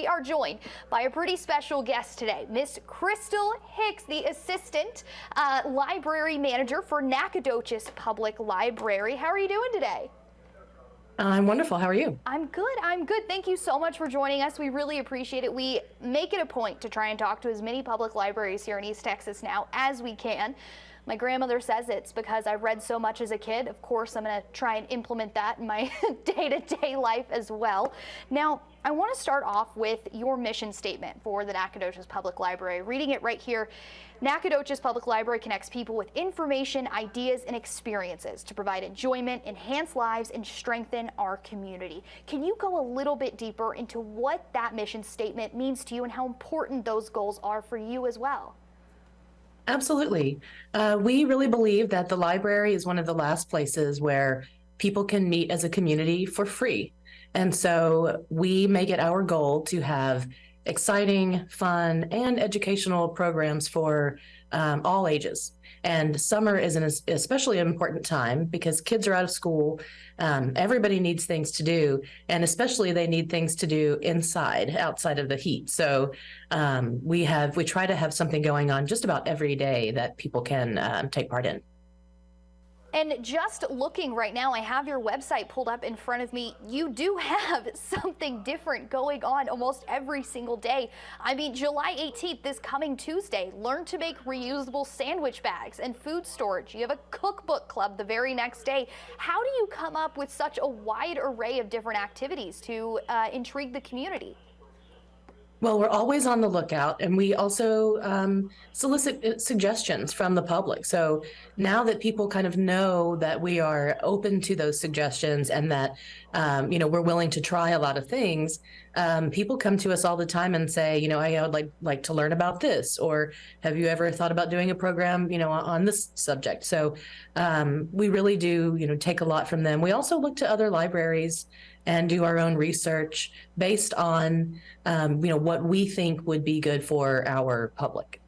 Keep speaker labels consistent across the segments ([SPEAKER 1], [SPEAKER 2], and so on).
[SPEAKER 1] We are joined by a pretty special guest today, Miss Crystal Hicks, the Assistant Library Manager for Nacogdoches Public Library. How are you doing today?
[SPEAKER 2] I'm wonderful. How are you?
[SPEAKER 1] I'm good. I'm good. Thank you so much for joining us. We really appreciate it. We make it a point to try and talk to as many public libraries here in East Texas now as we can. My grandmother says it's because I read so much as a kid. Of course, I'm going to try and implement that in my day-to-day life as well. Now, I want to start off with your mission statement for the Nacogdoches Public Library. Reading it right here, Nacogdoches Public Library connects people with information, ideas, and experiences to provide enjoyment, enhance lives, and strengthen our community. Can you go a little bit deeper into what that mission statement means to you and how important those goals are for you as well?
[SPEAKER 2] Absolutely. We really believe that the library is one of the last places where people can meet as a community for free. And so we make it our goal to have exciting, fun, and educational programs for all ages. And summer is an especially important time because kids are out of school. Everybody needs things to do, and especially they need things to do outside of the heat. So we try to have something going on just about every day that people can take part in.
[SPEAKER 1] And just looking right now, I have your website pulled up in front of me. You do have something different going on almost every single day. I mean, July 18th, this coming Tuesday, learn to make reusable sandwich bags and food storage. You have a cookbook club the very next day. How do you come up with such a wide array of different activities to intrigue the community?
[SPEAKER 2] Well, we're always on the lookout, and we also solicit suggestions from the public. So now that people kind of know that we are open to those suggestions and that, we're willing to try a lot of things, people come to us all the time and say, I would like to learn about this, or have you ever thought about doing a program, on this subject? So we really do, take a lot from them. We also look to other libraries and do our own research based on, what we think would be good for our public.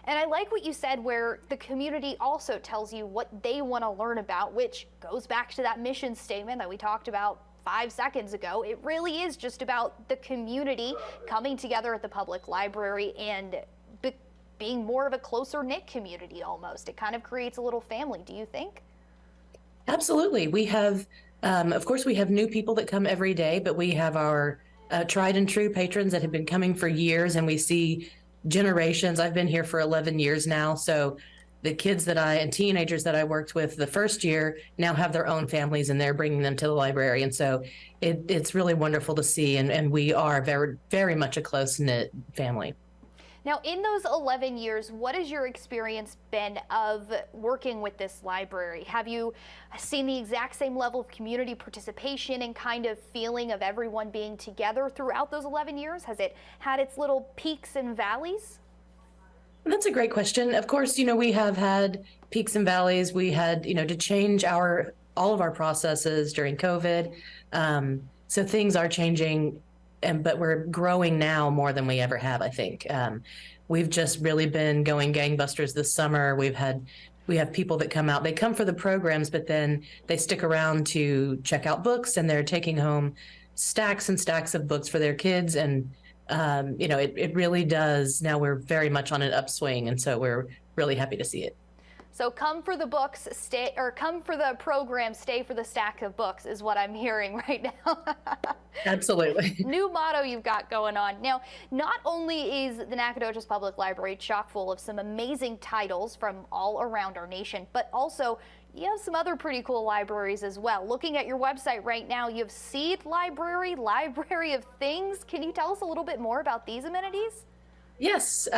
[SPEAKER 1] And I like what you said where the community also tells you what they want to learn about, which goes back to that mission statement that we talked about 5 seconds ago. It really is just about the community coming together at the public library and being more of a closer knit community almost. It kind of creates a little family, do you think?
[SPEAKER 2] Absolutely. We have of course, we have new people that come every day, but we have our tried and true patrons that have been coming for years, and we see generations. I've been here for 11 years now, so the kids and teenagers that I worked with the first year now have their own families, and they're bringing them to the library. And so it's really wonderful to see, and we are very, very much a close-knit family.
[SPEAKER 1] Now, in those 11 years, what has your experience been of working with this library? Have you seen the exact same level of community participation and kind of feeling of everyone being together throughout those 11 years? Has it had its little peaks and valleys?
[SPEAKER 2] That's a great question. Of course, we have had peaks and valleys. We had, to change all of our processes during COVID. So things are changing. But we're growing now more than we ever have, I think. We've just really been going gangbusters this summer. We have people that come out. They come for the programs, but then they stick around to check out books, and they're taking home stacks and stacks of books for their kids. And, it really does. Now we're very much on an upswing, and so we're really happy to see it.
[SPEAKER 1] So come for the books, come for the program, stay for the stack of books is what I'm hearing right now.
[SPEAKER 2] Absolutely.
[SPEAKER 1] New motto you've got going on. Now, not only is the Nacogdoches Public Library chock full of some amazing titles from all around our nation, but also you have some other pretty cool libraries as well. Looking at your website right now, you have Seed Library, Library of Things. Can you tell us a little bit more about these amenities?
[SPEAKER 2] Yes.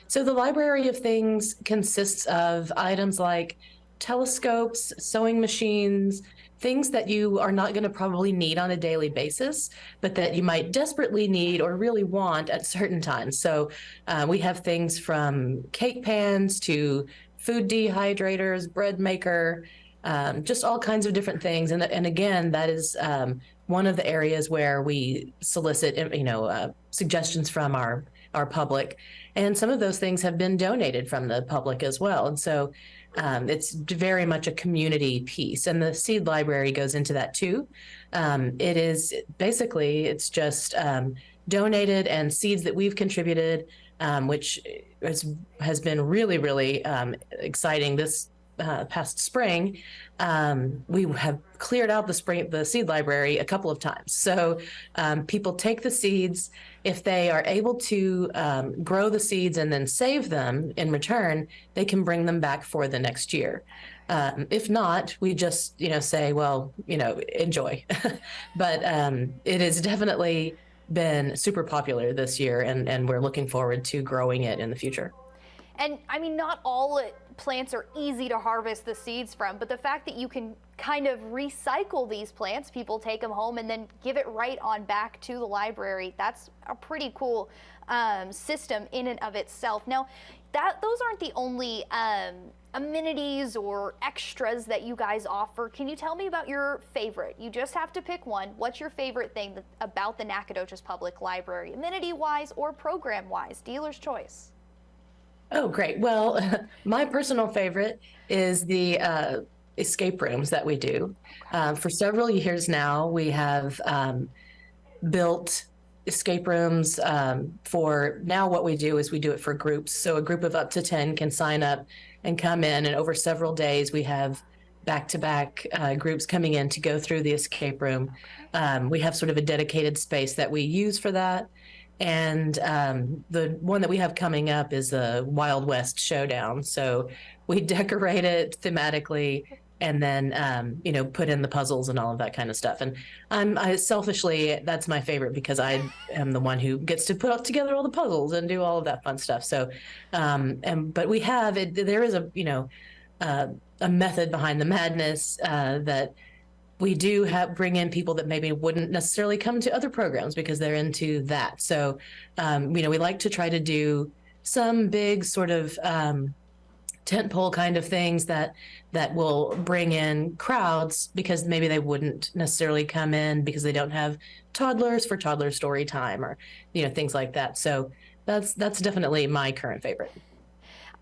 [SPEAKER 2] So the Library of Things consists of items like telescopes, sewing machines, things that you are not going to probably need on a daily basis, but that you might desperately need or really want at certain times. So we have things from cake pans to food dehydrators, bread maker, just all kinds of different things. And again, that is one of the areas where we solicit, suggestions from our public, and some of those things have been donated from the public as well. And so it's very much a community piece, and the Seed Library goes into that too. It's just donated and seeds that we've contributed, which has been really, really exciting this past spring. We have cleared out the seed library a couple of times. So people take the seeds. If they are able to grow the seeds and then save them in return, they can bring them back for the next year. If not, we just, say, well, enjoy. But it has definitely been super popular this year, and we're looking forward to growing it in the future.
[SPEAKER 1] And I mean, not all plants are easy to harvest the seeds from, but the fact that you can kind of recycle these plants, people take them home and then give it right on back to the library, that's a pretty cool system in and of itself. Now, those aren't the only amenities or extras that you guys offer. Can you tell me about your favorite? You just have to pick one. What's your favorite thing about the Nacogdoches Public Library, amenity-wise or program-wise? Dealer's choice.
[SPEAKER 2] Oh, great. Well, my personal favorite is the escape rooms that we do. For several years now, we have built escape rooms for now. What we do is we do it for groups. So a group of up to 10 can sign up and come in. And over several days, we have back-to-back groups coming in to go through the escape room. We have sort of a dedicated space that we use for that. And the one that we have coming up is a Wild West Showdown. So we decorate it thematically and then, put in the puzzles and all of that kind of stuff. And I selfishly, that's my favorite because I am the one who gets to put together all the puzzles and do all of that fun stuff. So, but we have, there is a method behind the madness that we do bring in people that maybe wouldn't necessarily come to other programs because they're into that. So, we like to try to do some big sort of tentpole kind of things that will bring in crowds because maybe they wouldn't necessarily come in because they don't have toddlers for toddler story time or, things like that. So that's definitely my current favorite.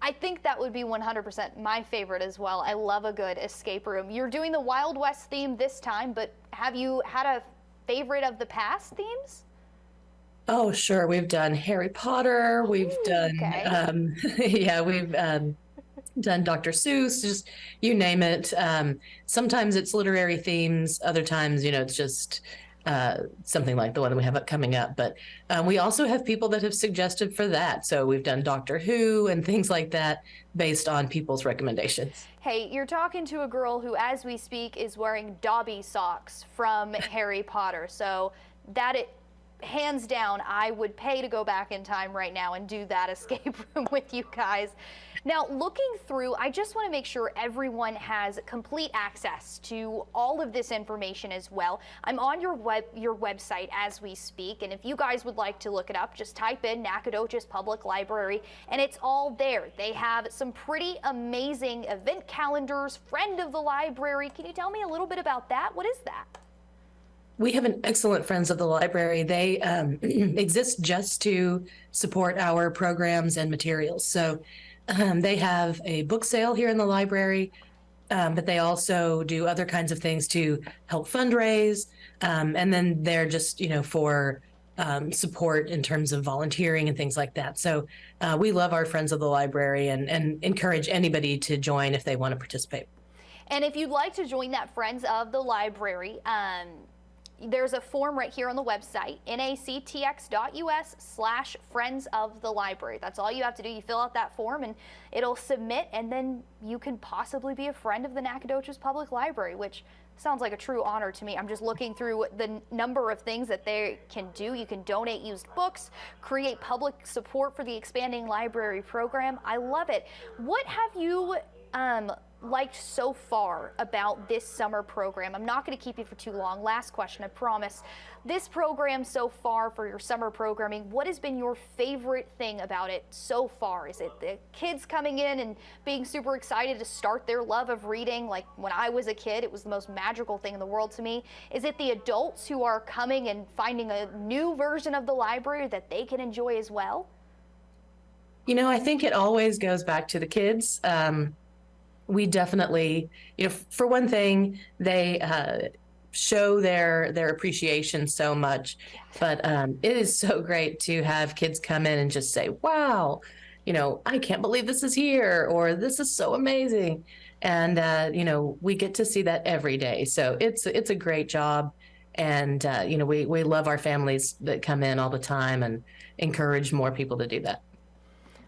[SPEAKER 1] I think that would be 100% my favorite as well. I love a good escape room. You're doing the Wild West theme this time, but have you had a favorite of the past themes?
[SPEAKER 2] Oh, sure. We've done Harry Potter. We've done,
[SPEAKER 1] okay.
[SPEAKER 2] We've done Dr. Seuss, just you name it. Sometimes it's literary themes. Other times, it's just something like the one that we have coming up. But we also have people that have suggested for that. So we've done Doctor Who and things like that based on people's recommendations.
[SPEAKER 1] Hey, you're talking to a girl who, as we speak, is wearing Dobby socks from Harry Potter. So hands down, I would pay to go back in time right now and do that escape room with you guys. Now, looking through, I just want to make sure everyone has complete access to all of this information as well. I'm on your website as we speak, and if you guys would like to look it up, just type in Nacogdoches Public Library, and it's all there. They have some pretty amazing event calendars, friend of the library. Can you tell me a little bit about that? What is that?
[SPEAKER 2] We have an excellent Friends of the Library. They exist just to support our programs and materials. So they have a book sale here in the library, but they also do other kinds of things to help fundraise. And then they're just, for support in terms of volunteering and things like that. So we love our Friends of the Library and encourage anybody to join if they want to participate.
[SPEAKER 1] And if you'd like to join that Friends of the Library, there's a form right here on the website, nactx.us/friends of the library. That's all you have to do. You fill out that form and it'll submit, and then you can possibly be a friend of the Nacogdoches Public Library, which sounds like a true honor to me. I'm just looking through the number of things that they can do. You can donate used books, create public support for the expanding library program. I love it. What have you liked so far about this summer program? I'm not going to keep you for too long. Last question, I promise. This program so far for your summer programming, what has been your favorite thing about it so far? Is it the kids coming in and being super excited to start their love of reading? Like when I was a kid, it was the most magical thing in the world to me. Is it the adults who are coming and finding a new version of the library that they can enjoy as well?
[SPEAKER 2] I think it always goes back to the kids. We definitely, for one thing, they show their appreciation so much. But it is so great to have kids come in and just say, wow, I can't believe this is here, or this is so amazing. And we get to see that every day. So it's a great job. And we love our families that come in all the time and encourage more people to do that.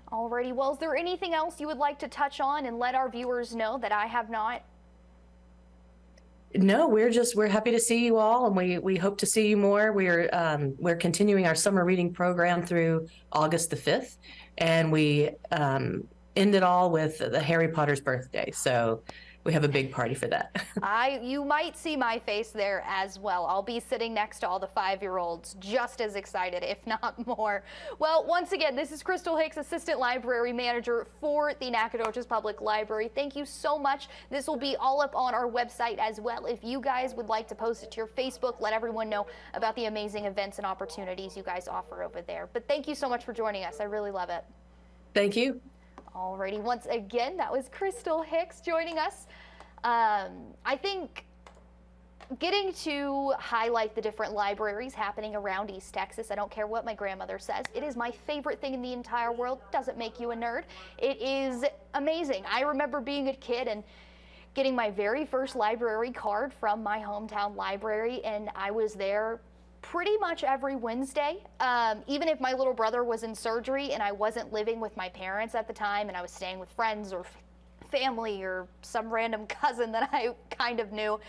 [SPEAKER 1] Alrighty, well, is there anything else you would like to touch on and let our viewers know that I have not?
[SPEAKER 2] No, we're happy to see you all, and we hope to see you more. We're continuing our summer reading program through August the 5th, and we end it all with the Harry Potter's birthday. So we have a big party for that.
[SPEAKER 1] You might see my face there as well. I'll be sitting next to all the 5-year-olds, just as excited, if not more. Well, once again, this is Crystal Hicks, Assistant Library Manager for the Nacogdoches Public Library. Thank you so much. This will be all up on our website as well. If you guys would like to post it to your Facebook, let everyone know about the amazing events and opportunities you guys offer over there. But thank you so much for joining us. I really love it.
[SPEAKER 2] Thank you.
[SPEAKER 1] Alrighty, once again, that was Crystal Hicks joining us. I think getting to highlight the different libraries happening around East Texas, I don't care what my grandmother says, it is my favorite thing in the entire world. Doesn't make you a nerd. It is amazing. I remember being a kid and getting my very first library card from my hometown library, and I was there pretty much every Wednesday. Even if my little brother was in surgery and I wasn't living with my parents at the time and I was staying with friends or family or some random cousin that I kind of knew,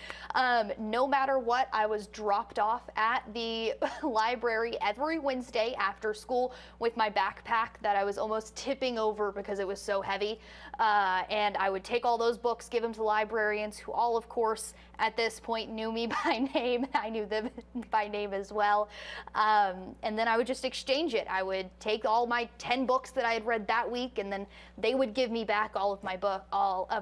[SPEAKER 1] no matter what, I was dropped off at the library every Wednesday after school with my backpack that I was almost tipping over because it was so heavy. And I would take all those books, give them to librarians, who all, of course, at this point knew me by name. I knew them by name as well. And then I would just exchange it. I would take all my 10 books that I had read that week, and then they would give me back all of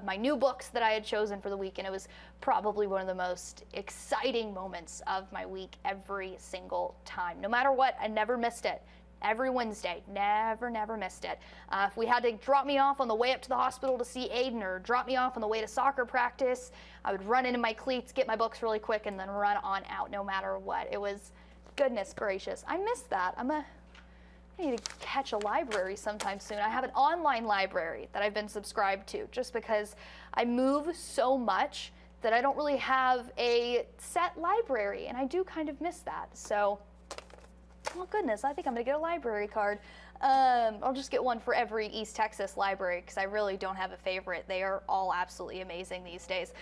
[SPEAKER 1] my new books that I had chosen for the week. And it was probably one of the most exciting moments of my week every single time. No matter what, I never missed it. Every Wednesday, never missed it. If we had to drop me off on the way up to the hospital to see Aiden, or drop me off on the way to soccer practice, I would run into my cleats, get my books really quick, and then run on out no matter what. It was, goodness gracious, I miss that. I need to catch a library sometime soon. I have an online library that I've been subscribed to just because I move so much that I don't really have a set library, and I do kind of miss that. So, well, goodness, I think I'm gonna get a library card. I'll just get one for every East Texas library because I really don't have a favorite. They are all absolutely amazing these days.